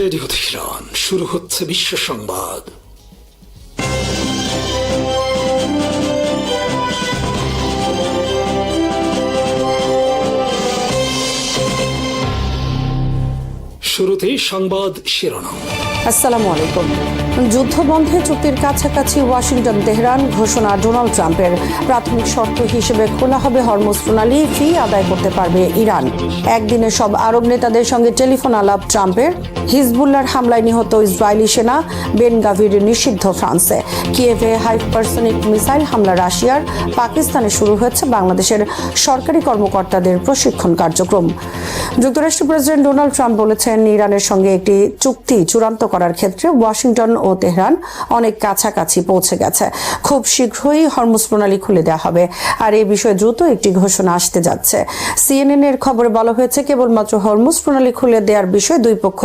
Radio Tehran, শুরু হচ্ছে বিশ্ব সংবাদ। শুরুতেই সংবাদ শিরোনাম। আসসালামু আলাইকুম। যুদ্ধবন্ধে চুক্তির কাছাকাছি ওয়াশিংটন। তেহরান ঘোষণা ডোনাল্ড ট্রাম্পের। প্রাথমিক শর্ত হিসেবে খোলা হবে হরমুজ প্রণালী, ফি আদায় করতে পারবে ইরান। একদিনে সব আরব নেতাদের সঙ্গে টেলিফোন আলাপ ট্রাম্পের। হিজবুল্লাহর হামলায় নিহত ইসরায়েলি সেনা। বেন গাভির নিষিদ্ধ ফ্রান্সে। কিয়েভে হাইপারসনিক মিসাইল হামলা রাশিয়ার। পাকিস্তানে শুরু হয়েছে বাংলাদেশের সরকারি কর্মকর্তাদের প্রশিক্ষণ কার্যক্রম। যুক্তরাষ্ট্রের প্রেসিডেন্ট ডোনাল্ড ট্রাম্প বলেছেন, ইরানের সঙ্গে একটি চুক্তি চূড়ান্ত করার ক্ষেত্রে ওয়াশিংটন ও তেহরান অনেক কাছাকাছি পৌঁছে গেছে। খুব শীঘ্রই হরমুজ প্রণালী খুলে দেওয়া হবে, আর এই বিষয়ে দ্রুত একটি ঘোষণা আসতে যাচ্ছে। সিএনএন এর খবরে বলা হয়েছে, কেবলমাত্র হরমুজ প্রণালী খুলে দেওয়ার বিষয়ে দুই পক্ষ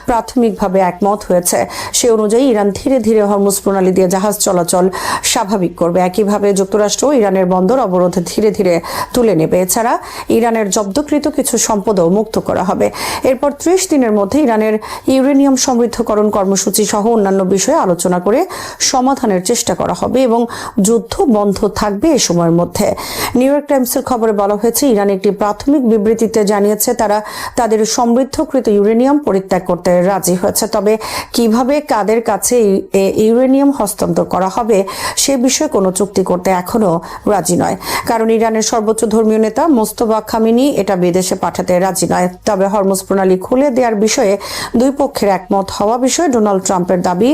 প্রাথমিকভাবে একমত হয়েছে। সে অনুযায়ী ইরান ধীরে ধীরে হরমুজ প্রণালী দিয়ে জাহাজ চলাচল স্বাভাবিক করবে। একইভাবে যুক্তরাষ্ট্র ইরানের বন্দর অবরোধ ধীরে ধীরে তুলে নেবে। এছাড়া ইরানের জব্দকৃত কিছু সম্পদও মুক্ত করা হবে। এরপর 30 দিনের মধ্যে ইরানের ইউরেনিয়াম সমৃদ্ধকরণ কর্মসূচি সহ অন্যান্য বিষয়ে আলোচনা করে সমাধানের চেষ্টা করা হবে এবং যুদ্ধ বন্ধ থাকবে এ সময়ের মধ্যে। নিউ ইয়র্ক টাইমসের খবরে বলা হয়েছে, ইরান একটি প্রাথমিক বিবৃতিতে জানিয়েছে তারা তাদের সমৃদ্ধকৃত ইউরেনিয়াম পরিত্যাগ করতে রাজি হয়েছে। তবে কিভাবে কাদের কাছে ইউরেনিয়াম হস্তান্তর করা হবে সে বিষয়ে কোনো চুক্তি করতে এখনো রাজি নয়, কারণ ইরানের সর্বোচ্চ ধর্মীয় নেতা মোস্তফা খামেনি এটা বিদেশে পাঠাতে রাজি নয়। তবে হরমুজ প্রণালী খুলে দেওয়ার বিষয়ে দুই পক্ষের একমত হওয়া বিষয়ে ডোনাল্ড ট্রাম্পের দাবি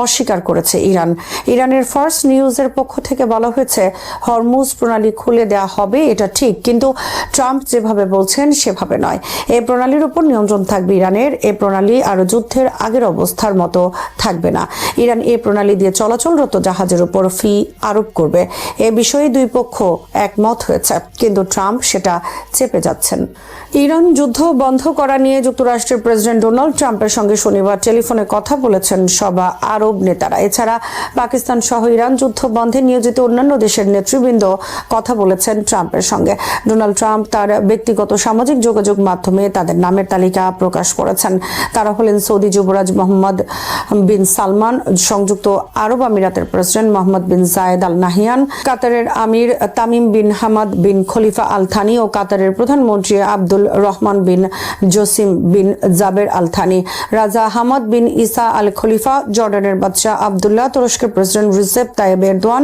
অস্বীকার করেছে ইরান। ইরানের ফার্স্ট নিউজের পক্ষ থেকে বলা হয়েছে, হরমুজ প্রণালী খুলে দেওয়া হবে এটা ঠিক, কিন্তু ট্রাম্প যেভাবে বলছেন সেভাবে নয়। এই প্রণালীর উপর নিয়ন্ত্রণ থাকবে ইরানের। এই প্রণালী আর যুদ্ধের আগের অবস্থার মতো থাকবে না। ইরান এই প্রণালী দিয়ে চলাচলরত জাহাজের উপর ফি আরোপ করবে। এ বিষয়ে দুই পক্ষ একমত হয়েছে, কিন্তু ট্রাম্প সেটা চেপে যাচ্ছেন। ইরান যুদ্ধ বন্ধ করা নিয়ে যুক্তরাষ্ট্রের প্রেসিডেন্ট ডোনাল্ড ট্রাম্পের সঙ্গে শনিবার টেলিফোনে কথা বলেছেন সব আরব নেতারা। এছাড়া পাকিস্তান সহ ইরান যুদ্ধ বন্ধে নিয়োজিত অন্যান্য দেশের নেতৃবৃন্দ কথা বলেছেন ট্রাম্পের সঙ্গে। ডোনাল্ড ট্রাম্প তার ব্যক্তিগত সামাজিক যোগাযোগ মাধ্যমে তাদের নামের তালিকা প্রকাশ করেছেন। তারা হলেন সৌদি যুবরাজ মোহাম্মদ বিন সালমান, সংযুক্ত আরব আমিরাতের প্রেসিডেন্ট মোহাম্মদ বিন জায়েদ আল নাহিয়ান, কাতারের আমির তামিম বিন হামাদ বিন খলিফা আল থানি ও কাতারের প্রধানমন্ত্রী আব্দুল রহমান বিন জসিম বিন জাবের আল থানি, রাজা হামাদ বিন ইসা আল খলিফা, জর্ডানের বাদশাহ আবদুল্লাহ, তুরস্কের প্রেসিডেন্ট রিসেপ তাইয়েব এরদোয়ান,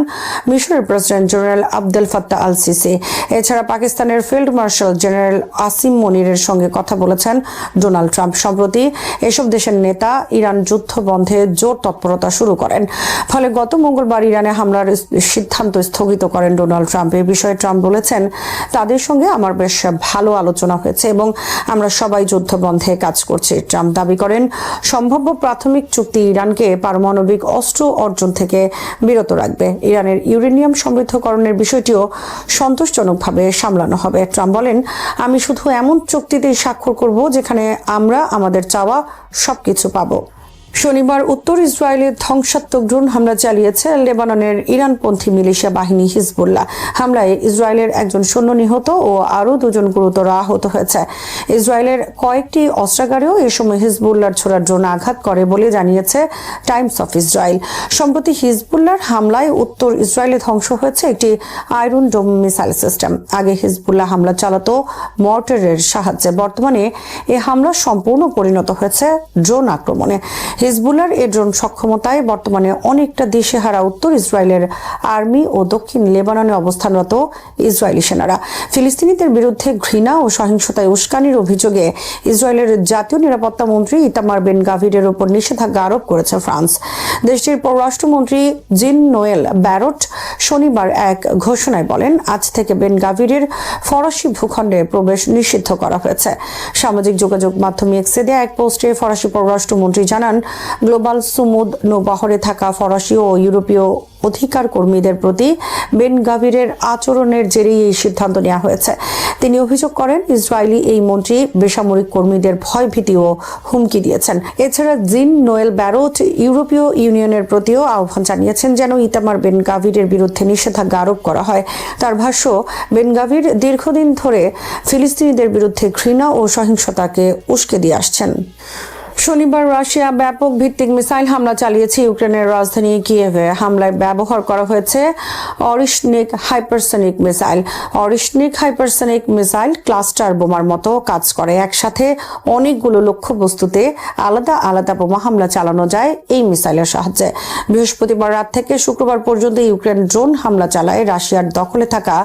মিশরের president general Abdel Fattah al CC. এছাড়া পাকিস্তানের ফিল্ড মার্শাল জেনারেল আসিম মনিরের সঙ্গে কথা বলেছেন ডোনাল্ড ট্রাম্প। সম্প্রতি এসব দেশের নেতা ইরান যুদ্ধ বন্ধে জোর তৎপরতা শুরু করেন। ফলে গত মঙ্গলবার ইরানে হামলার সিদ্ধান্ত স্থগিত করেন ডোনাল্ড ট্রাম্প। এই বিষয়ে ট্রাম্প বলেছেন, তাদের সঙ্গে আমার বেশ ভালো আলোচনা হয়েছে এবং আমরা সবাই যুদ্ধ বন্ধে কাজ করছি। ট্রাম্প দাবি করেন, সম্ভাব্য প্রাথমিক চুক্তি ইরানকে পারমাণবিক অস্ত্র অর্জন থেকে বিরত রাখবে। ইরানের ইউরেনিয়াম সমৃদ্ধকরণের বিষয়টিও সন্তোষজনকভাবে সামলানো হবে। ট্রাম্প বলেন, আমি শুধু এমন চুক্তিতেই স্বাক্ষর করব যেখানে আমরা আমাদের চাওয়া সবকিছু পাবো। শনিবার উত্তর ইসরায়েলে ধ্বংসাত্মক ড্রোন হামলা চালিয়েছে লেবাননের ইরানপন্থী মিলিশিয়া বাহিনী হিজবুল্লাহ। হামলায় ইসরায়েলের একজন সৈন্য নিহত ও আরও 2 জন গুরুতর আহত হয়েছে। ইসরায়েলের কয়েকটি অস্ত্রাগারেও এ সময় হিজবুল্লাহর ছোড়া ড্রোন আঘাত করে বলে জানিয়েছে টাইমস অফ ইসরায়েল। সম্প্রতি হিজবুল্লাহর হামলায় উত্তর ইসরায়েলে ধ্বংস হয়েছে একটি আয়রন ডোম মিসাইল সিস্টেম। আগে হিজবুল্লাহ হামলা চালাতো মর্টারের সাহায্যে। বর্তমানে এ হামলা সম্পূর্ণ পরিণত হয়েছে ড্রোন আক্রমণে। হিজবুল্লাহর এই ড্রোন সক্ষমতায় বর্তমানে অনেকটা দিশেহারা উত্তর ইসরায়েলের আর্মি ও দক্ষিণ লেবাননে অবস্থানরত ইসরায়েলি সেনারা। ফিলিস্তিনিদের বিরুদ্ধে ঘৃণা ও সহিংসতায় উস্কানির অভিযোগে ইসরায়েলের জাতীয় নিরাপত্তা মন্ত্রী ইতামার বেন গাভিরের উপর নিষেধাজ্ঞা আরোপ করেছে ফ্রান্স। দেশটির পররাষ্ট্রমন্ত্রী জিন নোয়েল ব্যারট শনিবার এক ঘোষণায় বলেন, আজ থেকে বেন গাভিরের ফরাসি ভূখণ্ডে প্রবেশ নিষিদ্ধ করা হয়েছে। সামাজিক যোগাযোগ মাধ্যমে এক্সে দেয়া এক পোস্টে ফরাসি পররাষ্ট্রমন্ত্রী জানান, গ্লোবাল সুমুদ নৌবহরে থাকা ফরাসি ও ইউরোপীয় অধিকার কর্মীদের প্রতি বেন গাভিরের আচরণের জেরেই এই সিদ্ধান্ত নেওয়া হয়েছে। তিনি অভিযোগ করেন, ইসরায়েলি এই মন্ত্রী বেসামরিক কর্মীদের ভয়ভীতি ও হুমকি দিয়েছেন। এছাড়া জিন নোয়েল ব্যারট ইউরোপীয় ইউনিয়নের প্রতিও আহ্বান জানিয়েছেন যেন ইতামার বেন গাভিরের বিরুদ্ধে নিষেধাজ্ঞা আরোপ করা হয়। তার ভাষ্য, বেন গাভির দীর্ঘদিন ধরে ফিলিস্তিনিদের বিরুদ্ধে ঘৃণা ও সহিংসতাকে উস্কে দিয়ে আসছেন। শনিবার রাশিয়া ব্যাপক ভিত্তিক মিসাইল হামলা চালিয়েছে ইউক্রেনের রাজধানী কিয়েভে। হামলায় ব্যবহার করা হয়েছে Oreshnik hypersonic missile. Oreshnik hypersonic missile cluster বোমার মতো কাজ করে। একসাথে অনেকগুলো লক্ষ্যবস্তুতে আলাদা আলাদা বোমা হামলা চালানো যায় এই মিসাইলের সাহায্যে। বৃহস্পতিবার রাত থেকে শুক্রবার পর্যন্ত ইউক্রেন ড্রোন হামলা চালায় রাশিয়ার দখলে থাকা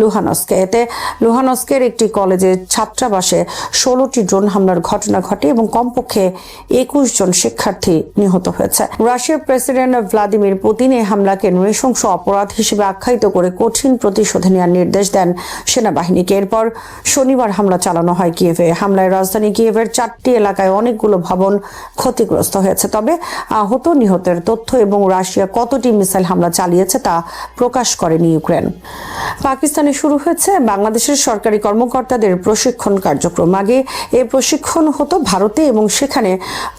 লুহানস্কে। এতে লুহানস্কের একটি কলেজের ছাত্রাবাসে 16টি ড্রোন হামলার ঘটনা ঘটে এবং কমপক্ষে 21 জন শিক্ষার্থী নিহত হয়েছে। রাশিয়ার প্রেসিডেন্ট ভ্লাদিমির পুতিন এই হামলাকে নৃশংস অপরাধ হিসেবে আখ্যায়িত করে কঠিন প্রতিশোধ নেওয়ার নির্দেশ দেন সেনাবাহিনীকে। এরপর শনিবার হামলা চালানো হয় কিয়েভে। হামলায় রাজধানী কিয়েভের 4টি এলাকায় অনেকগুলো ভবন ক্ষতিগ্রস্ত হয়েছে। তবে আহত নিহতের তথ্য এবং রাশিয়া কতটি মিসাইল হামলা চালিয়েছে তা প্রকাশ করেনি ইউক্রেন। পাকিস্তানে শুরু হয়েছে বাংলাদেশের সরকারি কর্মকর্তাদের প্রশিক্ষণ কার্যক্রম। আগে এই প্রশিক্ষণ হতো ভারতে এবং সেখানে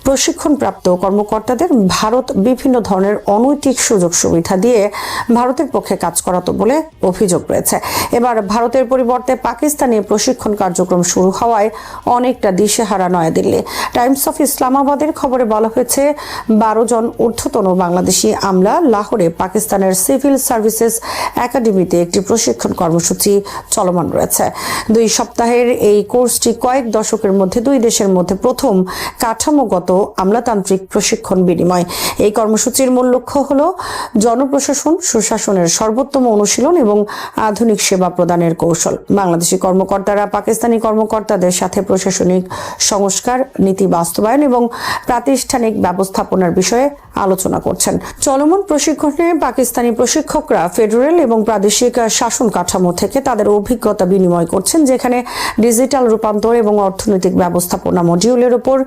প্রশিক্ষণপ্রাপ্ত কর্মকর্তাদের ভারত বিভিন্ন ধরনের অনৈতিক সুযোগ সুবিধা দিয়ে ভারতের পক্ষে কাজ করাতো বলে অভিযোগ রয়েছে। এবার ভারতের পরিবর্তে পাকিস্তানে প্রশিক্ষণ কার্যক্রম শুরু হওয়ায় অনেকটা দিশেহারা নয়াদিল্লি। টাইমস অফ ইসলামাবাদের খবরে বলা হয়েছে 12 জন ঊর্ধ্বতন বাংলাদেশি আমলা লাহোরে পাকিস্তানের সিভিল সার্ভিসেস একাডেমিতে একটি প্রশিক্ষণ কর্মসূচি চলমান রয়েছে। 2 সপ্তাহের এই কোর্সটি কয়েক দশকের মধ্যে দুই দেশের মধ্যে প্রথম কাঠামোগত আমলাতান্ত্রিক প্রশিক্ষণ বিনিময়। এই কর্মসূচির মূল লক্ষ্য হল জনপ্রশাসন সুশাসনের সর্বোত্তম অনুশীলন এবং আধুনিক সেবা প্রদানের কৌশল। বাংলাদেশি কর্মকর্তারা পাকিস্তানি কর্মকর্তাদের সাথে প্রশাসনিক সংস্কার, নীতি বাস্তবায়ন এবং প্রাতিষ্ঠানিক ব্যবস্থাপনার বিষয়ে আলোচনা করছেন। চলমান প্রশিক্ষণে পাকিস্তানি প্রশিক্ষকরা ফেডারেল এবং প্রাদেশিক শাসন কাঠামো থেকে তাদের অভিজ্ঞতা বিনিময় করছেন, যেখানে ডিজিটাল রূপান্তর এবং অর্থনৈতিক ব্যবস্থাপনা মডিউলের উপর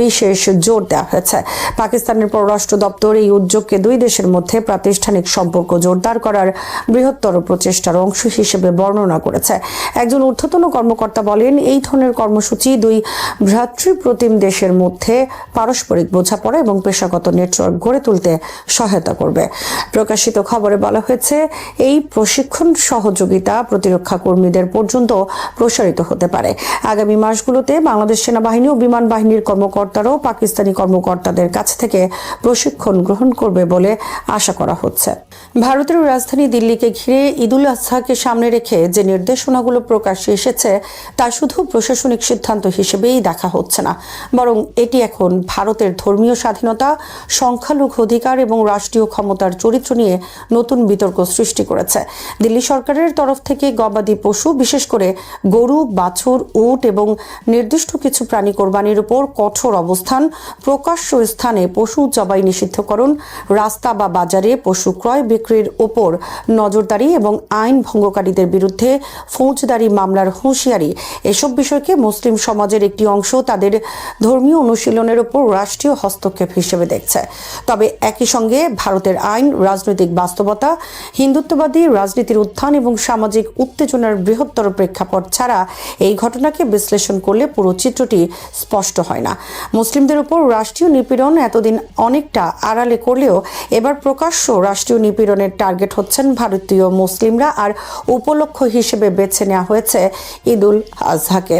বিশেষ জোর দেওয়া হয়েছে। পাকিস্তানের পররাষ্ট্র দপ্তর এই উদ্যোগকে দুই দেশের মধ্যে প্রাতিষ্ঠানিক সম্পর্ক জোরদার করার বৃহত্তর প্রচেষ্টার অংশ হিসেবে বর্ণনা করেছে। একজন ঊর্ধ্বতন কর্মকর্তা বলেন, এই ধরনের কর্মসূচি দুই ভ্রাতৃপ্রতিম দেশের মধ্যে পারস্পরিক বোঝাপড়া এবং পেশাগত নেটওয়ার্ক গড়ে তুলতে সহায়তা করবে। প্রকাশিত খবরে বলা হয়েছে, এই প্রশিক্ষণ সহযোগিতা প্রতিরক্ষা কর্মীদের পর্যন্ত প্রসারিত হতে পারে। আগামী মাসগুলোতে বাংলাদেশ সেনাবাহিনী ও বিমান বাহিনীর কর্মকর্তারাও পাকিস্তানি কর্মকর্তাদের কাছ থেকে প্রশিক্ষণ গ্রহণ করবে বলে আশা করা হচ্ছে। ভারতের রাজধানী দিল্লিকে ঘিরে ঈদুল আজহাকে সামনে রেখে যে নির্দেশনাগুলো প্রকাশ্যে এসেছে তা শুধু প্রশাসনিক সিদ্ধান্ত হিসেবেই দেখা হচ্ছে না, বরং এটি এখন ভারতের ধর্মীয় স্বাধীনতা, সংখ্যালঘু অধিকার এবং রাষ্ট্রীয় ক্ষমতার চরিত্র নিয়ে নতুন বিতর্ক সৃষ্টি করেছে। দিল্লি সরকারের তরফ থেকে গবাদি পশু, বিশেষ করে গরু, বাছুর, উট এবং নির্দিষ্ট কিছু প্রাণী কোরবানির উপর কঠোর অবস্থান, প্রকাশ্য স্থানে পশু জবাই নিষিদ্ধকরণ, রাস্তা বা বাজারে পশু ক্রয় বিক্রির ওপর নজরদারি এবং আইন ভঙ্গকারীদের বিরুদ্ধে ফৌজদারি মামলার হুঁশিয়ারি, এসব বিষয়কে মুসলিম সমাজের একটি অংশ তাদের ধর্মীয় অনুশীলনের উপর রাষ্ট্রীয় হস্তক্ষেপ হিসেবে দেখছে। তবে একই সঙ্গে ভারতের আইন, রাজনৈতিক বাস্তবতা, হিন্দুত্ববাদী রাজনীতির উত্থান এবং সামাজিক উত্তেজনার বৃহত্তর প্রেক্ষাপট ছাড়া এই ঘটনাকে বিশ্লেষণ করলে পুরো চিত্রটি স্পষ্ট হয় না। মুসলিমদের উপর রাষ্ট্রীয় নিপীড়ন এতদিন অনেকটা আড়ালে করলেও এবার প্রকাশ্য রাষ্ট্রীয় নিপীড়নের টার্গেট হচ্ছেন ভারতীয় মুসলিমরা, আর উপলক্ষ হিসেবে বেছে নেওয়া হয়েছে ঈদুল আজহাকে।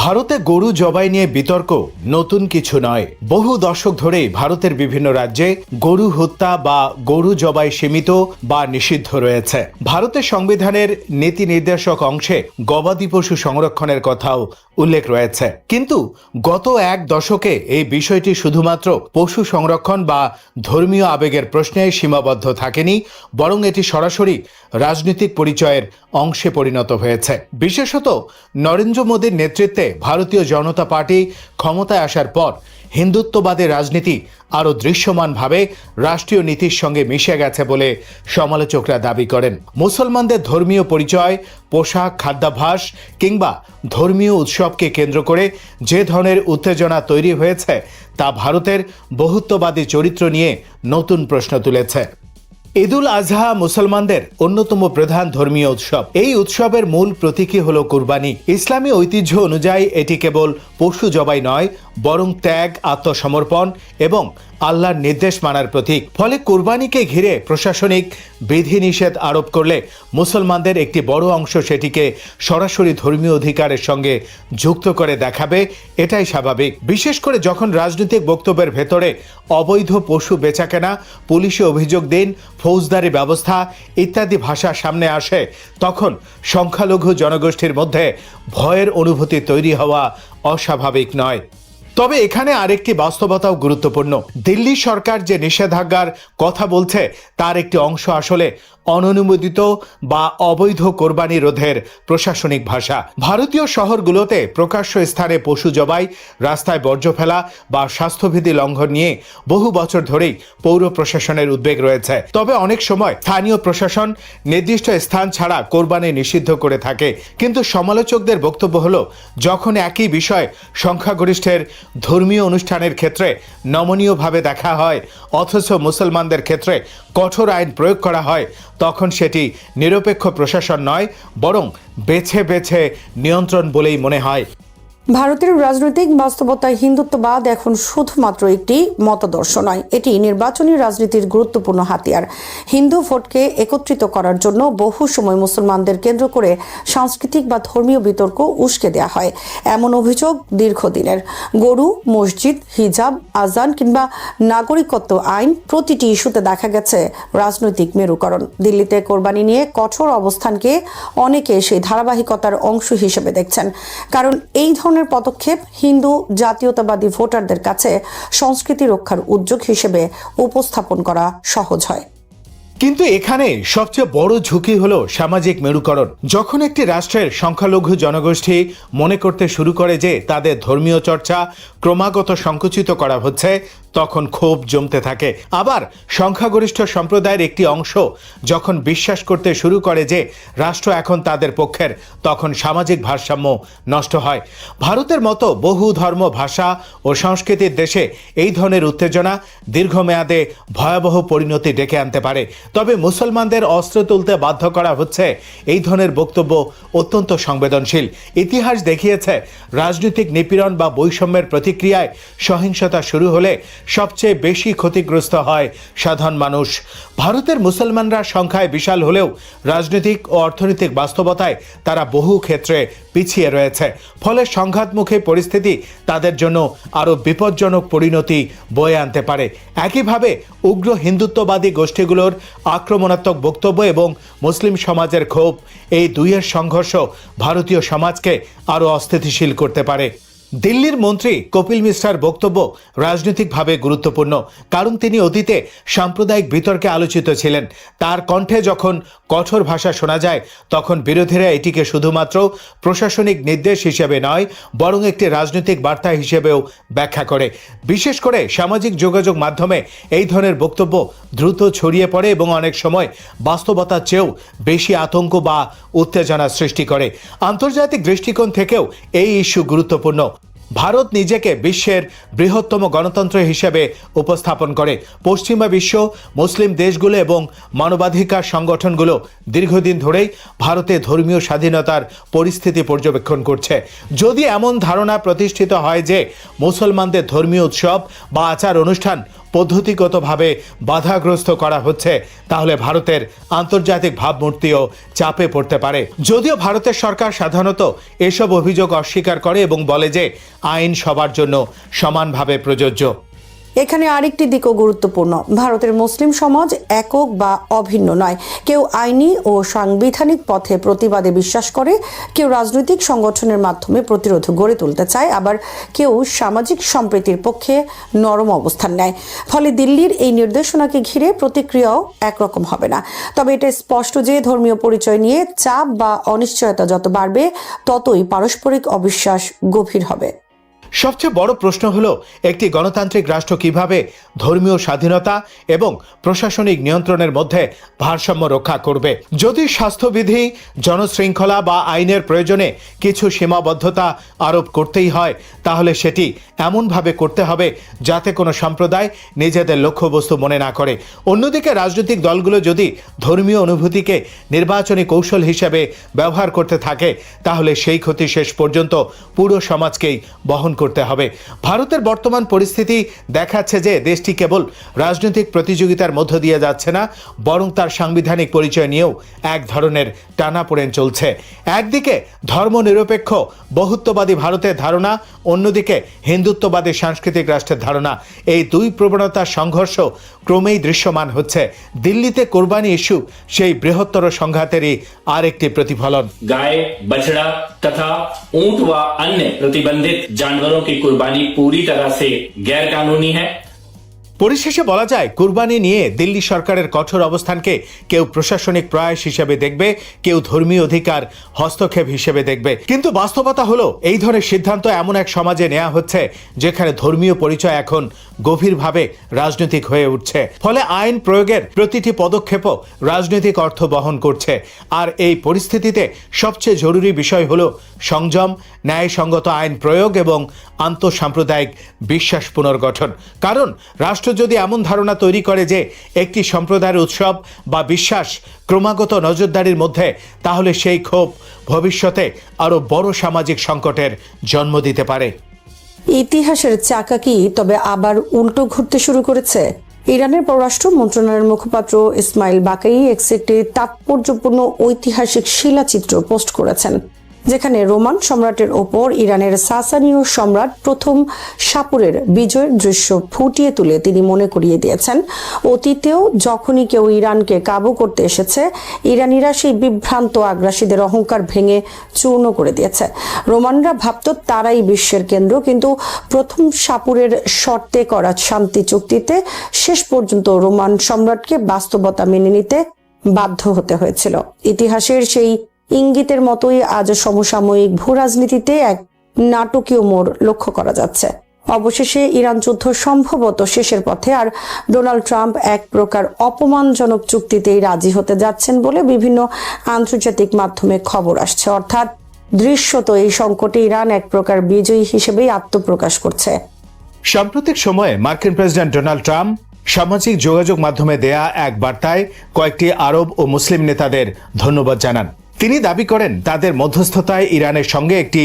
ভারতে গরু জবাই নিয়ে বিতর্ক নতুন কিছু নয়। বহু দশক ধরেই ভারতের বিভিন্ন রাজ্যে গরু হত্যা বা গরু জবাই সীমিত বা নিষিদ্ধ রয়েছে। ভারতের সংবিধানের নীতি নির্দেশক অংশে গবাদি পশু সংরক্ষণের কথাও উল্লেখ রয়েছে। কিন্তু গত এক দশকে এই বিষয়টি শুধুমাত্র পশু সংরক্ষণ বা ধর্মীয় আবেগের প্রশ্নে সীমাবদ্ধ থাকেনি, বরং এটি সরাসরি রাজনৈতিক পরিচয়ের অংশে পরিণত হয়েছে। বিশেষত নরেন্দ্র মোদীর নেতৃত্বে ভারতীয় জনতা পার্টি ক্ষমতায় আসার পর হিন্দুত্ববাদের রাজনীতি আরও দৃশ্যমানভাবে রাষ্ট্রীয় নীতির সঙ্গে মিশে গেছে বলে সমালোচকরা দাবি করেন। মুসলমানদের ধর্মীয় পরিচয়, পোশাক, খাদ্যাভ্যাস কিংবা ধর্মীয় উৎসবকে কেন্দ্র করে যে ধরনের উত্তেজনা তৈরি হয়েছে তা ভারতের বহুত্ববাদী চরিত্র নিয়ে নতুন প্রশ্ন তুলেছে। ঈদুল আজহা মুসলমানদের অন্যতম প্রধান ধর্মীয় উৎসব। এই উৎসবের মূল প্রতীকই হল কুরবানি। ইসলামী ঐতিহ্য অনুযায়ী এটি কেবল পশু জবাই নয়, বরং ত্যাগ, আত্মসমর্পণ এবং আল্লাহর নির্দেশ মানার প্রতীক। ফলে কুরবানিকে ঘিরে প্রশাসনিক বিধিনিষেধ আরোপ করলে মুসলমানদের একটি বড় অংশ সেটিকে সরাসরি ধর্মীয় অধিকারের সঙ্গে যুক্ত করে দেখাবে, এটাই স্বাভাবিক। বিশেষ করে যখন রাজনৈতিক বক্তব্যের ভেতরে অবৈধ পশু বেচাকেনা, পুলিশে অভিযোগ দিন, ফৌজদারি ব্যবস্থা ইত্যাদি ভাষা সামনে আসে, তখন সংখ্যালঘু জনগোষ্ঠীর মধ্যে ভয়ের অনুভূতি তৈরি হওয়া অস্বাভাবিক নয়। তবে এখানে আরেকটি বাস্তবতাও গুরুত্বপূর্ণ। দিল্লি সরকার যে নিষেধাজ্ঞার কথা বলছে তার একটি অংশ আসলে অননুমোদিত বা অবৈধ কোরবানি রোধের প্রশাসনিক ভাষা। ভারতীয় শহরগুলোতে প্রকাশ্য স্থানে পশু জবাই, রাস্তায় বর্জ্য ফেলা বা স্বাস্থ্যবিধি লঙ্ঘন নিয়ে বহু বছর ধরেই পৌর প্রশাসনের উদ্বেগ রয়েছে। তবে অনেক সময় স্থানীয় প্রশাসন নির্দিষ্ট স্থান ছাড়া কোরবানি নিষিদ্ধ করে থাকে। কিন্তু সমালোচকদের বক্তব্য হলো, যখন একই বিষয় সংখ্যাগরিষ্ঠের ধর্মীয় অনুষ্ঠানের ক্ষেত্রে নমনীয়ভাবে দেখা হয় অথচ মুসলমানদের ক্ষেত্রে কঠোর আইন প্রয়োগ করা হয়, তখন সেটি নিরপেক্ষ প্রশাসন নয়, বরং বেছে বেছে নিয়ন্ত্রণ বলেই মনে হয়। ভারতের রাজনৈতিক বাস্তবতায় হিন্দুত্ববাদ এখন শুধুমাত্র একটি মতাদর্শ নয়, এটি নির্বাচনী রাজনীতির গুরুত্বপূর্ণ হাতিয়ার। হিন্দু ভোটকে একত্রিত করার জন্য বহু সময় মুসলমানদের কেন্দ্র করে সাংস্কৃতিক বা ধর্মীয় বিতর্ক উস্কে দেওয়া হয়। এমন অভিযোগ দীর্ঘদিনের। গরু, মসজিদ, হিজাব, আজান কিংবা নাগরিকত্ব আইন, প্রতিটি ইস্যুতে দেখা গেছে রাজনৈতিক মেরুকরণ। দিল্লিতে কোরবানি নিয়ে কঠোর অবস্থানকে অনেকে সেই ধারাবাহিকতার অংশ হিসেবে দেখছেন, কারণ এই ধরনের পদক্ষেপ হিন্দু জাতীয়তাবাদী ভোটারদের কাছে সংস্কৃতি রক্ষার উদ্যোগ হিসেবে উপস্থাপন করা সহজ হয়। কিন্তু এখানে সবচেয়ে বড় ঝুঁকি হলো সামাজিক মেরুকরণ। যখন একটি রাষ্ট্রের সংখ্যালঘু জনগোষ্ঠী মনে করতে শুরু করে যে তাদের ধর্মীয় চর্চা ক্রমাগত সংকুচিত করা হচ্ছে, তখন ক্ষোভ জমতে থাকে। আবার সংখ্যাগরিষ্ঠ সম্প্রদায়ের একটি অংশ যখন বিশ্বাস করতে শুরু করে যে রাষ্ট্র এখন তাদের পক্ষের, তখন সামাজিক ভারসাম্য নষ্ট হয়। ভারতের মতো বহু ধর্ম, ভাষা ও সংস্কৃতির দেশে এই ধরনের উত্তেজনা দীর্ঘমেয়াদে ভয়াবহ পরিণতি ডেকে আনতে পারে। তবে মুসলমানদের অস্ত্র তুলতে বাধ্য করা হচ্ছে, এই ধরনের বক্তব্য অত্যন্ত সংবেদনশীল। ইতিহাস দেখিয়েছে, রাজনৈতিক নিপীড়ন বা বৈষম্যের প্রতিক্রিয়ায় সহিংসতা শুরু হলে সবচেয়ে বেশি ক্ষতিগ্রস্ত হয় সাধারণ মানুষ। ভারতের মুসলমানরা সংখ্যায় বিশাল হলেও রাজনৈতিক ও অর্থনৈতিক বাস্তবতায় তারা বহু ক্ষেত্রে পিছিয়ে রয়েছে। ফলে সংঘাতমুখী পরিস্থিতি তাদের জন্য আরও বিপজ্জনক পরিণতি বয়ে আনতে পারে। একইভাবে উগ্র হিন্দুত্ববাদী গোষ্ঠীগুলোর আক্রমণাত্মক বক্তব্য এবং মুসলিম সমাজের ক্ষোভ, এই দুইয়ের সংঘর্ষ ভারতীয় সমাজকে আরও অস্থিতিশীল করতে পারে। দিল্লির মন্ত্রী কপিল মিশ্রার বক্তব্য রাজনৈতিকভাবে গুরুত্বপূর্ণ, কারণ তিনি অতীতে সাম্প্রদায়িক বিতর্কে আলোচিত ছিলেন। তার কণ্ঠে যখন কঠোর ভাষা শোনা যায়, তখন বিরোধীরা এটিকে শুধুমাত্র প্রশাসনিক নির্দেশ হিসেবে নয়, বরং একটি রাজনৈতিক বার্তা হিসেবেও ব্যাখ্যা করে। বিশেষ করে সামাজিক যোগাযোগ মাধ্যমে এই ধরনের বক্তব্য দ্রুত ছড়িয়ে পড়ে এবং অনেক সময় বাস্তবতার চেয়েও বেশি আতঙ্ক বা উত্তেজনা সৃষ্টি করে। আন্তর্জাতিক দৃষ্টিকোণ থেকেও এই ইস্যু গুরুত্বপূর্ণ। ভারত নিজেকে বিশ্বের বৃহত্তম গণতন্ত্র হিসেবে উপস্থাপন করে। পশ্চিমা বিশ্ব, মুসলিম দেশগুলো এবং মানবাধিকার সংগঠনগুলো দীর্ঘদিন ধরেই ভারতে ধর্মীয় স্বাধীনতার পরিস্থিতি পর্যবেক্ষণ করছে। যদি এমন ধারণা প্রতিষ্ঠিত হয় যে মুসলমানদের ধর্মীয় উৎসব বা আচার অনুষ্ঠান পদ্ধতিগতভাবে বাধাগ্রস্ত করা হচ্ছে, তাহলে ভারতের আন্তর্জাতিক ভাবমূর্তিও চাপে পড়তে পারে। যদিও ভারতের সরকার সাধারণত এসব অভিযোগ অস্বীকার করে এবং বলে যে আইন সবার জন্য সমানভাবে প্রযোজ্য। এখানে আরেকটি দিকও গুরুত্বপূর্ণ। ভারতের মুসলিম সমাজ একক বা অভিন্ন নয়। কেউ আইনি ও সাংবিধানিক পথে প্রতিবাদে বিশ্বাস করে, কেউ রাজনৈতিক সংগঠনের মাধ্যমে প্রতিরোধ গড়ে তুলতে চায়, আবার কেউ সামাজিক সম্প্রীতির পক্ষে নরম অবস্থান নেয়। ফলে দিল্লির এই নির্দেশনাকে ঘিরে প্রতিক্রিয়াও একরকম হবে না। তবে এটা স্পষ্ট যে ধর্মীয় পরিচয় নিয়ে চাপ বা অনিশ্চয়তা যত বাড়বে, ততই পারস্পরিক অবিশ্বাস গভীর হবে। সবচেয়ে বড় প্রশ্ন হলো, একটি গণতান্ত্রিক রাষ্ট্র কিভাবে ধর্মীয় স্বাধীনতা এবং প্রশাসনিক নিয়ন্ত্রণের মধ্যে ভারসাম্য রক্ষা করবে। যদি স্বাস্থ্যবিধি, জনশৃঙ্খলা বা আইনের প্রয়োজনে কিছু সীমাবদ্ধতা আরোপ করতেই হয়, তাহলে সেটি এমনভাবে করতে হবে যাতে কোনো সম্প্রদায় নিজেদের লক্ষ্যবস্তু মনে না করে। অন্যদিকে রাজনৈতিক দলগুলো যদি ধর্মীয় অনুভূতিকে নির্বাচনী কৌশল হিসেবে ব্যবহার করতে থাকে, তাহলে সেই ক্ষতি শেষ পর্যন্ত পুরো সমাজকেই বহন করতে হবে। ভারতের বর্তমান পরিস্থিতি দেখাচ্ছে যে দেশটি কেবল রাজনৈতিক প্রতিযোগিতার মধ্য দিয়ে যাচ্ছে না, বরং তার সাংবিধানিক পরিচয় নিয়েও এক ধরনের টানাপোড়েন চলছে। একদিকে ধর্মনিরপেক্ষ বহুত্ববাদী ভারতের ধারণা, অন্যদিকে হিন্দুত্ববাদী সাংস্কৃতিক রাষ্ট্রের ধারণা। এই দুই প্রবণতার সংঘর্ষ ক্রমেই দৃশ্যমান হচ্ছে। দিল্লিতে কোরবানি ইস্যু সেই বৃহত্তর সংঘাতেরই আরেকটি প্রতিফলন। गाय, बछड़ा तथा ऊंट व अन्य प्रतिबंधित जानवरों की कुर्बानी पूरी तरह से गैर कानूनी है। পরিশেষে বলা যায়, কুরবানি নিয়ে দিল্লি সরকারের কঠোর অবস্থানকে কেউ প্রশাসনিক প্রয়াস হিসেবে দেখবে, কেউ ধর্মীয় অধিকার হস্তক্ষেপ হিসেবে দেখবে। কিন্তু বাস্তবতা হলো এই ধরনের সিদ্ধান্ত এমন এক সমাজে নেওয়া হচ্ছে যেখানে ধর্মীয় পরিচয় এখন গভীরভাবে রাজনৈতিক হয়ে উঠছে। ফলে আইন প্রয়োগের প্রতিটি পদক্ষেপও রাজনৈতিক অর্থ বহন করছে। আর এই পরিস্থিতিতে সবচেয়ে জরুরি বিষয় হলো সংযম, ন্যায়সঙ্গত আইন প্রয়োগ এবং আন্তঃসাম্প্রদায়িক বিশ্বাস পুনর্গঠন। কারণ রাষ্ট্র যদি এমন ধারণা তৈরি করে যে একটি সম্প্রদায়ের উৎসব বা বিশ্বাস ক্রমাগত নজরদারির মধ্যে, তাহলে সেই ক্ষোভ ভবিষ্যতে আরও বড় সামাজিক সংকটের জন্ম দিতে পারে। ইতিহাসের চাকা কি তবে আবার উল্টো ঘুরতে শুরু করেছে? ইরানের পররাষ্ট্র মন্ত্রণালয়ের মুখপাত্র ইসমাইল বাকাই এক্সে একটি তাৎপর্যপূর্ণ ঐতিহাসিক শিলাচিত্র পোস্ট করেছেন, যেখানে রোমান সম্রাটের ওপর ইরানের সাসানীয় সম্রাট প্রথম শাপুরের বিজয়ের দৃশ্য ফুটিয়ে তুলে তিনি মনে করিয়ে দিয়েছেন, অতীতেও যখনই কেউ ইরানকে কাবু করতে এসেছে, ইরানিরা সেই বিভ্রান্ত আগ্রাসীদের অহংকার ভেঙে চূর্ণ করে দিয়েছে। রোমানরা ভাবত তারাই বিশ্বের কেন্দ্র, কিন্তু প্রথম শাপুরের শর্তে করা শান্তি চুক্তিতে শেষ পর্যন্ত রোমান সম্রাটকে বাস্তবতা মেনে নিতে বাধ্য হতে হয়েছিল। ইতিহাসের সেই ইঙ্গিতের মতোই আজ সমসাময়িক ভূ রাজনীতিতে এক নাটকীয় মোড় লক্ষ্য করা যাচ্ছে। অবশেষে ইরান যুদ্ধ সম্ভবত শেষের পথে, আর ডোনাল্ড ট্রাম্প এক প্রকার অপমানজনক চুক্তিতেই রাজি হতে যাচ্ছেন বলে বিভিন্ন আন্তর্জাতিক মাধ্যমে খবর আসছে। অর্থাৎ দৃশ্যত এই সংকটে ইরান এক প্রকার বিজয়ী হিসেবেই আত্মপ্রকাশ করছে। সাম্প্রতিক সময়ে মার্কিন প্রেসিডেন্ট ডোনাল্ড ট্রাম্প সামাজিক যোগাযোগ মাধ্যমে দেয়া এক বার্তায় কয়েকটি আরব ও মুসলিম নেতাদের ধন্যবাদ জানান। তিনি দাবি করেন তাদের মধ্যস্থতায় ইরানের সঙ্গে একটি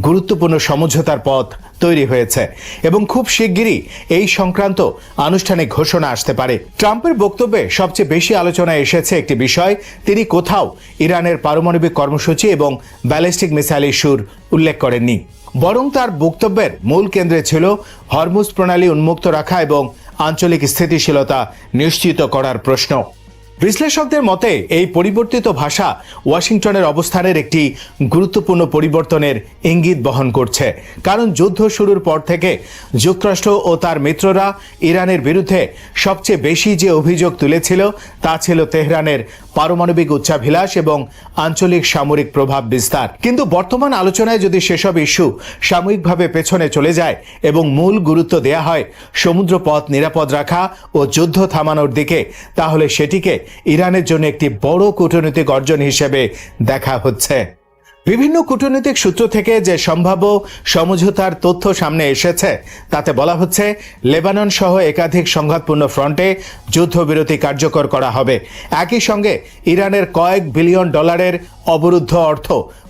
গুরুত্বপূর্ণ সমঝোতার পথ তৈরি হয়েছে এবং খুব শিগগিরই এই সংক্রান্ত আনুষ্ঠানিক ঘোষণা আসতে পারে। ট্রাম্পের বক্তব্যে সবচেয়ে বেশি আলোচনায় এসেছে একটি বিষয়, তিনি কোথাও ইরানের পারমাণবিক কর্মসূচি এবং ব্যালিস্টিক মিসাইল ইস্যুর উল্লেখ করেননি, বরং তার বক্তব্যের মূল কেন্দ্রে ছিল হরমুজ প্রণালী উন্মুক্ত রাখা এবং আঞ্চলিক স্থিতিশীলতা নিশ্চিত করার প্রশ্ন। বিশ্লেষকদের মতে এই পরিবর্তিত ভাষা ওয়াশিংটনের অবস্থানের একটি গুরুত্বপূর্ণ পরিবর্তনের ইঙ্গিত বহন করছে। কারণ যুদ্ধ শুরুর পর থেকে যুক্তরাষ্ট্র ও তার মিত্ররা ইরানের বিরুদ্ধে সবচেয়ে বেশি যে অভিযোগ তুলেছিল তা ছিল তেহরানের পারমাণবিক উচ্চাভিলাষ এবং আঞ্চলিক সামরিক প্রভাব বিস্তার। কিন্তু বর্তমান আলোচনায় যদি সেসব ইস্যু সাময়িকভাবে পেছনে চলে যায় এবং মূল গুরুত্ব দেয়া হয় সমুদ্রপথ নিরাপদ রাখা ও যুদ্ধ থামানোর দিকে, তাহলে সেটিকে ইরানের জন্য একটি বড় কূটনৈতিক অর্জন হিসেবে দেখা হচ্ছে। বিভিন্ন কূটনৈতিক সূত্র থেকে যে সম্ভাব্য সমঝোতার তথ্য সামনে এসেছে তাতে বলা হচ্ছে লেবানন সহ একাধিক সংঘাতপূর্ণ ফ্রন্টে যুদ্ধবিরতি কার্যকর করা হবে। একই সঙ্গে ইরানের কয়েক বিলিয়ন ডলারের অবরুদ্ধ অর্থ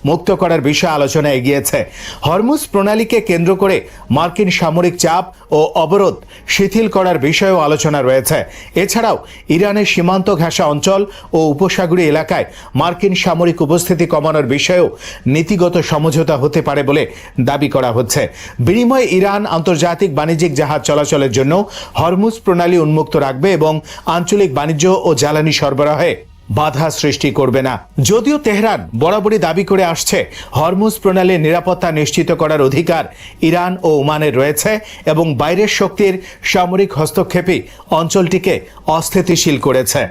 মুক্ত করার বিষয়ে আলোচনা এগিয়েছে। হরমুজ প্রণালীকে কেন্দ্র করে মার্কিন সামরিক চাপ ও অবরোধ শিথিল করার বিষয়েও আলোচনা রয়েছে। এছাড়াও ইরানের সীমান্ত ঘেঁষা অঞ্চল ও উপসাগরীয় এলাকায় মার্কিন সামরিক উপস্থিতি কমানোর বিষয়েও নীতিগত সমঝোতা হতে পারে বলে দাবি করা হচ্ছে। বিনিময়ে ইরান আন্তর্জাতিক বাণিজ্যিক জাহাজ চলাচলের জন্য হরমুজ প্রণালী উন্মুক্ত রাখবে এবং আঞ্চলিক বাণিজ্য ও জ্বালানি সরবরাহে বাধা সৃষ্টি করবে না। যদিও তেহরান বরাবরই দাবি করে আসছে হরমুজ প্রণালীর নিরাপত্তা নিশ্চিত করার অধিকার ইরান ও ওমানের রয়েছে এবং বাইরের শক্তির সামরিক হস্তক্ষেপই অঞ্চলটিকে অস্থিতিশীল করেছে।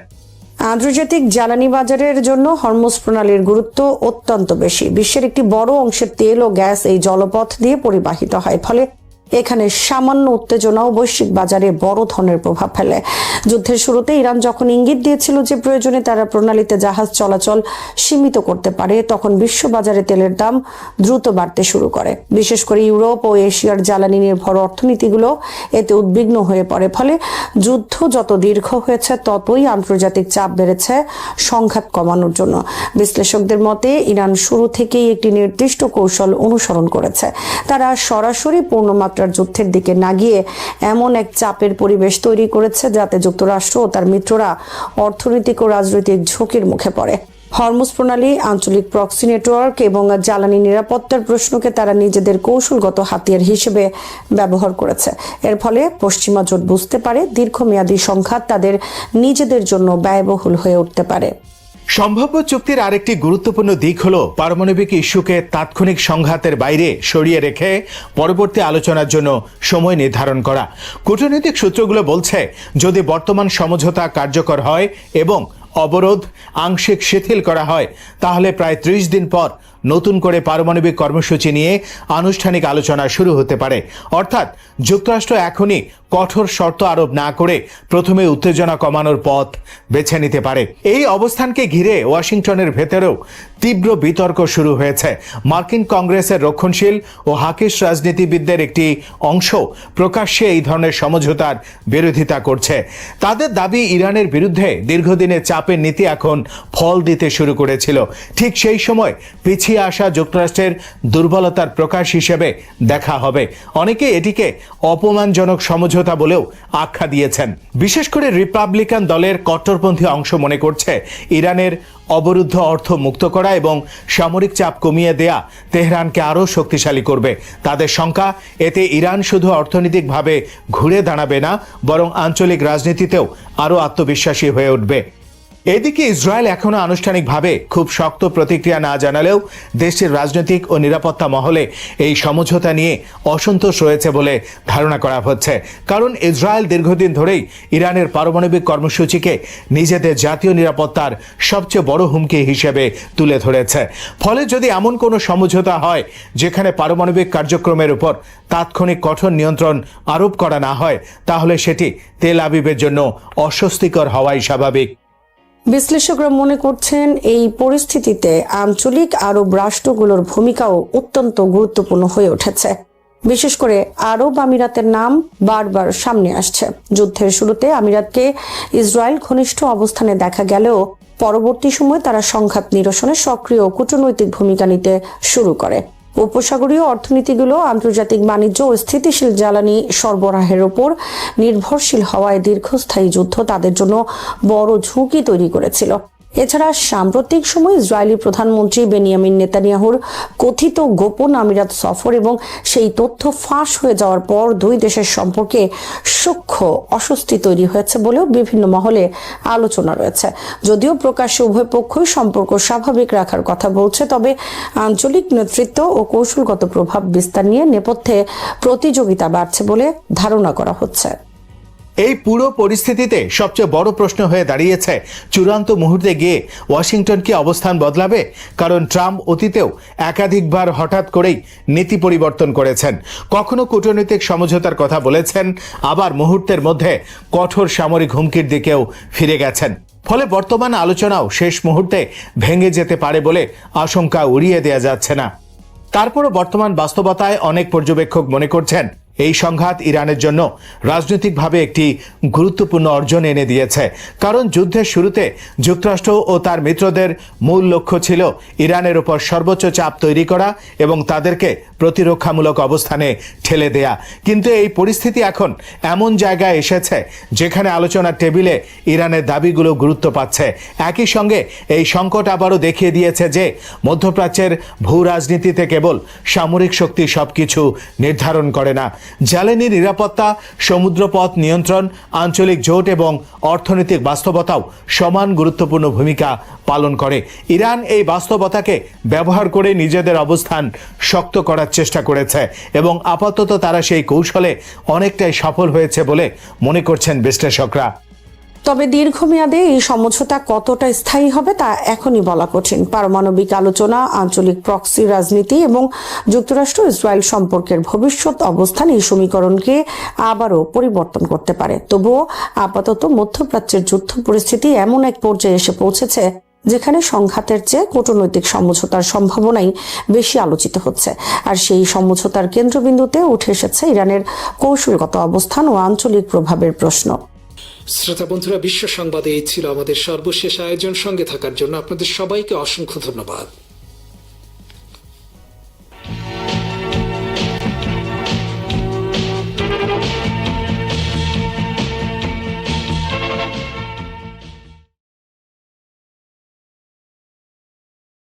আন্তর্জাতিক জ্বালানি বাজারের জন্য হরমুজ প্রণালীর গুরুত্ব অত্যন্ত বেশি। বিশ্বের একটি বড় অংশের তেল ও গ্যাস এই জলপথ দিয়ে পরিবাহিত হয়, ফলে এখানে সামান্য উত্তেজনাও বৈশ্বিক বাজারে বড় ধরনের প্রভাব ফেলে। যুদ্ধের শুরুতে ইরান যখন ইঙ্গিত দিয়েছিল যে প্রয়োজনে তারা প্রণালীতে জাহাজ চলাচল সীমিত করতে পারে, তখন বিশ্ববাজারে তেলের দাম দ্রুত বাড়তে শুরু করে। বিশেষ করে ইউরোপ ও এশিয়ার জ্বালানি নির্ভর অর্থনীতিগুলো এতে উদ্বিগ্ন হয়ে পড়ে। ফলে যুদ্ধ যত দীর্ঘ হয়েছে ততই আন্তর্জাতিক চাপ বেড়েছে সংঘাত কমানোর জন্য। বিশ্লেষকদের মতে ইরান শুরু থেকেই একটি নির্দিষ্ট কৌশল অনুসরণ করেছে। তারা সরাসরি পূর্ণমাত্রার যুদ্ধের দিকে না গিয়ে এমন এক চাপের পরিবেশ তৈরি করেছে যাতে যুক্তরাষ্ট্র ও তার মিত্ররা অর্থনৈতিক ও রাজনৈতিক ঝুঁকির মুখে পড়ে। হরমুজ প্রণালী, আঞ্চলিক প্রক্সি নেটওয়ার্ক এবং জ্বালানি নিরাপত্তার প্রশ্নকে তারা নিজেদের কৌশলগত হাতিয়ার হিসেবে ব্যবহার করেছে। এর ফলে পশ্চিমা জোট বুঝতে পারে দীর্ঘমেয়াদী সংঘাত তাদের নিজেদের জন্য ব্যয়বহুল হয়ে উঠতে পারে। সম্ভাব্য চুক্তির আরেকটি গুরুত্বপূর্ণ দিক হল পারমাণবিক ইস্যুকে তাৎক্ষণিক সংঘাতের বাইরে সরিয়ে রেখে পরবর্তী আলোচনার জন্য সময় নির্ধারণ করা। কূটনৈতিক সূত্রগুলো বলছে, যদি বর্তমান সমঝোতা কার্যকর হয় এবং অবরোধ আংশিক শিথিল করা হয়, তাহলে প্রায় 30 দিন পর নতুন করে পারমাণবিক কর্মসূচি নিয়ে আনুষ্ঠানিক আলোচনা শুরু হতে পারে। অর্থাৎ যুক্তরাষ্ট্র এখনই কঠোর শর্ত আরোপ না করে প্রথমে উত্তেজনা কমানোর পথ বেছে নিতে পারে। এই অবস্থানকে ঘিরে ওয়াশিংটনের ভেতরেও তীব্র বিতর্ক শুরু হয়েছে। মার্কিন কংগ্রেসের রক্ষণশীল ও হাকিস রাজনীতিবিদদের একটি অংশ প্রকাশ্যে এই ধরনের সমঝোতার বিরোধিতা করছে। তাদের দাবি, ইরানের বিরুদ্ধে দীর্ঘদিনের চাপের নীতি এখন ফল দিতে শুরু করেছিল। ঠিক সেই সময় পিছিয়ে আসা যুক্তরাষ্ট্রের দুর্বলতার প্রকাশ হিসেবে দেখা হবে। অনেকে এটিকে অপমানজনক সমঝোতা বলেও আখ্যা দিয়েছেন। বিশেষ করে রিপাবলিকান দলের কট্টরপন্থী অংশ মনে করছে, ইরানের অবরুদ্ধ অর্থ মুক্ত করা এবং সামরিক চাপ কমিয়ে দেয়া তেহরানকে আরও শক্তিশালী করবে। তাদের শঙ্কা, এতে ইরান শুধু অর্থনৈতিকভাবে ঘুরে দাঁড়াবে না, বরং আঞ্চলিক রাজনীতিতেও আরও আত্মবিশ্বাসী হয়ে উঠবে। এদিকে ইসরায়েল এখনো আনুষ্ঠানিকভাবে খুব শক্ত প্রতিক্রিয়া না জানালেও দেশটির রাজনৈতিক ও নিরাপত্তা মহলে এই সমঝোতা নিয়ে অসন্তোষ রয়েছে বলে ধারণা করা হচ্ছে। কারণ ইসরায়েল দীর্ঘদিন ধরেই ইরানের পারমাণবিক কর্মসূচিকে নিজেদের জাতীয় নিরাপত্তার সবচেয়ে বড় হুমকি হিসেবে তুলে ধরেছে। ফলে যদি এমন কোনো সমঝোতা হয় যেখানে পারমাণবিক কার্যক্রমের উপর তাৎক্ষণিক কঠোর নিয়ন্ত্রণ আরোপ করা না হয়, তাহলে সেটি তেল আবিবের জন্য অস্বস্তিকর হওয়াই স্বাভাবিক। বিশ্লেষকরা মনে করছেন, এই পরিস্থিতিতে আঞ্চলিক আরব রাষ্ট্রগুলোর ভূমিকাও অত্যন্ত গুরুত্বপূর্ণ হয়ে উঠেছে। বিশেষ করে আরব আমিরাতের নাম বারবার সামনে আসছে। যুদ্ধের শুরুতে আমিরাতকে ইসরায়েল ঘনিষ্ঠ অবস্থানে দেখা গেলেও পরবর্তী সময়ে তারা সংঘাত নিরসনে সক্রিয় কূটনৈতিক ভূমিকা নিতে শুরু করে। উপসাগরীয় অর্থনীতিগুলো আন্তর্জাতিক বাণিজ্য ও স্থিতিশীল জ্বালানি সরবরাহের উপর নির্ভরশীল হওয়ায় দীর্ঘস্থায়ী যুদ্ধ তাদের জন্য বড় ঝুঁকি তৈরি করেছিল। এছাড়া সাম্প্রতিক সময়ে ইসরায়েলি প্রধানমন্ত্রী বেনিয়ামিন নেতানিয়াহুর কথিত গোপন আমিরাত সফর এবং সেই তথ্য ফাঁস হয়ে যাওয়ার পর দুই দেশের সম্পর্কে সূক্ষ্ম অস্বস্তি তৈরি হয়েছে বলেও বিভিন্ন মহলে আলোচনা রয়েছে। যদিও প্রকাশ্যে উভয় পক্ষই সম্পর্ক স্বাভাবিক রাখার কথা বলছে, তবে আঞ্চলিক নেতৃত্ব ও কৌশলগত প্রভাব বিস্তার নিয়ে নেপথ্যে প্রতিযোগিতা বাড়ছে বলে ধারণা করা হচ্ছে। এই পুরো পরিস্থিতিতে সবচেয়ে বড় প্রশ্ন হয়ে দাঁড়িয়েছে, চূড়ান্ত মুহূর্তে গিয়ে ওয়াশিংটন কি অবস্থান বদলাবে? কারণ ট্রাম্প অতীতেও একাধিকবার হঠাৎ করেই নীতি পরিবর্তন করেছেন। কখনো কূটনৈতিক সমঝোতার কথা বলেছেন, আবার মুহূর্তের মধ্যে কঠোর সামরিক হুমকির দিকেও ফিরে গেছেন। ফলে বর্তমান আলোচনাও শেষ মুহূর্তে ভেঙে যেতে পারে বলে আশঙ্কা উড়িয়ে দেওয়া যাচ্ছে না। তারপরও বর্তমান বাস্তবতায় অনেক পর্যবেক্ষক মনে করছেন, এই সংঘাত ইরানের জন্য রাজনৈতিকভাবে একটি গুরুত্বপূর্ণ অর্জন এনে দিয়েছে। কারণ যুদ্ধের শুরুতে যুক্তরাষ্ট্র ও তার মিত্রদের মূল লক্ষ্য ছিল ইরানের উপর সর্বোচ্চ চাপ তৈরি করা এবং তাদেরকে প্রতিরক্ষামূলক অবস্থানে ঠেলে দেয়া। কিন্তু এই পরিস্থিতি এখন এমন জায়গায় এসেছে যেখানে আলোচনার টেবিলে ইরানের দাবিগুলো গুরুত্ব পাচ্ছে। একই সঙ্গে এই সংকট আবারও দেখিয়ে দিয়েছে যে মধ্যপ্রাচ্যের ভূ রাজনীতিতে কেবল সামরিক শক্তি সবকিছু নির্ধারণ করে না। জ্বালানি নিরাপত্তা, সমুদ্রপথ নিয়ন্ত্রণ, আঞ্চলিক জোট এবং অর্থনৈতিক বাস্তবতাও সমান গুরুত্বপূর্ণ ভূমিকা পালন করে। ইরান এই বাস্তবতাকে ব্যবহার করে নিজেদের অবস্থান শক্ত করার চেষ্টা করেছে এবং আপাতত তারা সেই কৌশলে অনেকটাই সফল হয়েছে বলে মনে করছেন বিশ্লেষকরা। তবে দীর্ঘমেয়াদে এই সমঝোতা কতটা স্থায়ী হবে তা এখনই বলা কঠিন। পারমাণবিক আলোচনা, আঞ্চলিক প্রক্সি রাজনীতি এবং যুক্তরাষ্ট্র ইসরায়েল সম্পর্কের ভবিষ্যৎ অবস্থান এই সমীকরণকে আবারও পরিবর্তন করতে পারে। তবুও আপাতত মধ্যপ্রাচ্যের যুদ্ধ পরিস্থিতি এমন এক পর্যায়ে এসে পৌঁছেছে যেখানে সংঘাতের চেয়ে কূটনৈতিক সমঝোতার সম্ভাবনাই বেশি আলোচিত হচ্ছে। আর সেই সমঝোতার কেন্দ্রবিন্দুতে উঠে এসেছে ইরানের কৌশলগত অবস্থান ও আঞ্চলিক প্রভাবের প্রশ্ন। শ্রোতা বন্ধুরা, বিশ্ব সংবাদে এই ছিল আমাদের সর্বশেষ আয়োজন। সঙ্গে থাকার জন্য আপনাদের সবাইকে অসংখ্য ধন্যবাদ।